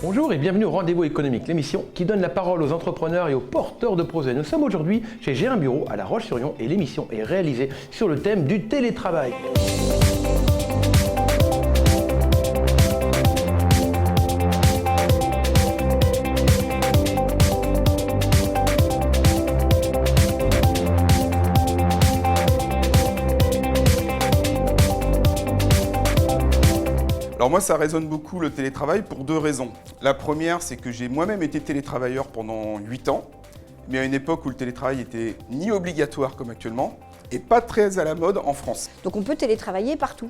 Bonjour et bienvenue au Rendez-vous économique, l'émission qui donne la parole aux entrepreneurs et aux porteurs de projets. Nous sommes aujourd'hui chez J'ai un bureau à La Roche-sur-Yon et l'émission est réalisée sur le thème du télétravail. Alors moi, ça résonne beaucoup le télétravail pour deux raisons. La première, c'est que j'ai moi-même été télétravailleur pendant 8 ans, mais à une époque où le télétravail était ni obligatoire comme actuellement, et pas très à la mode en France. Donc on peut télétravailler partout,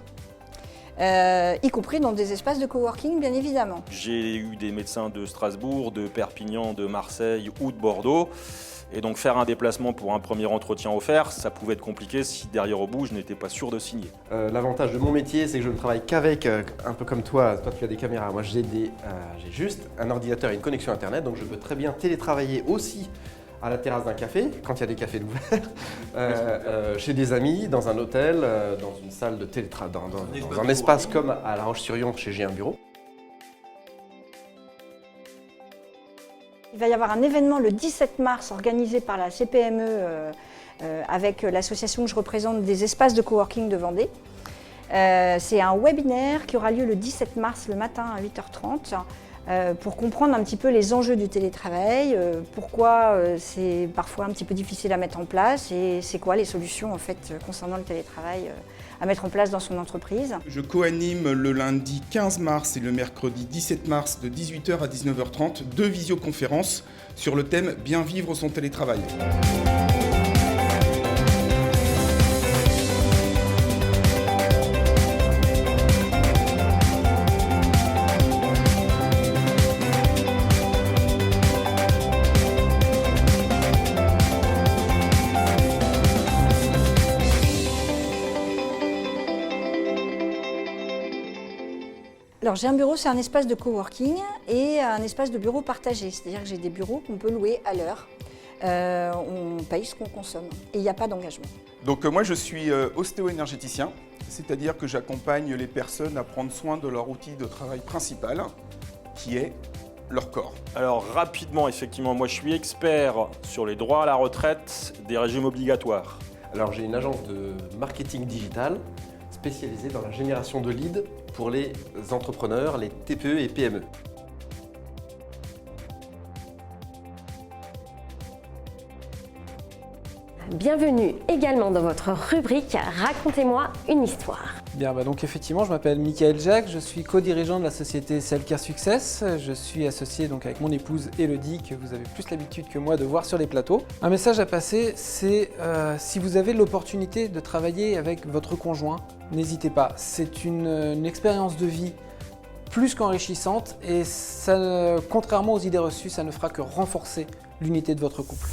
y compris dans des espaces de coworking, bien évidemment. J'ai eu des médecins de Strasbourg, de Perpignan, de Marseille ou de Bordeaux. Et donc faire un déplacement pour un premier entretien offert, ça pouvait être compliqué si derrière au bout, je n'étais pas sûr de signer. L'avantage de mon métier, c'est que je ne travaille qu'avec, un peu comme toi tu as des caméras, moi j'ai juste un ordinateur et une connexion internet, donc je peux très bien télétravailler aussi à la terrasse d'un café, quand il y a des cafés ouverts, chez des amis, dans un hôtel, dans une salle de télétravail, dans un espace comme à La Roche-sur-Yon chez J'ai un bureau. Il va y avoir un événement le 17 mars organisé par la CPME avec l'association que je représente des espaces de coworking de Vendée. C'est un webinaire qui aura lieu le 17 mars le matin à 8h30 pour comprendre un petit peu les enjeux du télétravail, pourquoi c'est parfois un petit peu difficile à mettre en place et c'est quoi les solutions en fait concernant le télétravail à mettre en place dans son entreprise. Je co-anime le lundi 15 mars et le mercredi 17 mars de 18h à 19h30 deux visioconférences sur le thème « Bien vivre son télétravail ». Alors J'ai un bureau, c'est un espace de coworking et un espace de bureau partagé, c'est-à-dire que j'ai des bureaux qu'on peut louer à l'heure. On paye ce qu'on consomme et il n'y a pas d'engagement. Donc moi je suis ostéo-énergéticien, c'est-à-dire que j'accompagne les personnes à prendre soin de leur outil de travail principal, qui est leur corps. Alors rapidement, effectivement, moi je suis expert sur les droits à la retraite des régimes obligatoires. Alors j'ai une agence de marketing digital spécialisée dans la génération de leads pour les entrepreneurs, les TPE et PME. Bienvenue également dans votre rubrique « Racontez-moi une histoire ». Bien, donc effectivement, je m'appelle Michael Jacques, je suis co-dirigeant de la société Selfcare Success. Je suis associé donc avec mon épouse Elodie, que vous avez plus l'habitude que moi de voir sur les plateaux. Un message à passer, c'est si vous avez l'opportunité de travailler avec votre conjoint, n'hésitez pas. C'est une expérience de vie plus qu'enrichissante et ça, contrairement aux idées reçues, ça ne fera que renforcer l'unité de votre couple.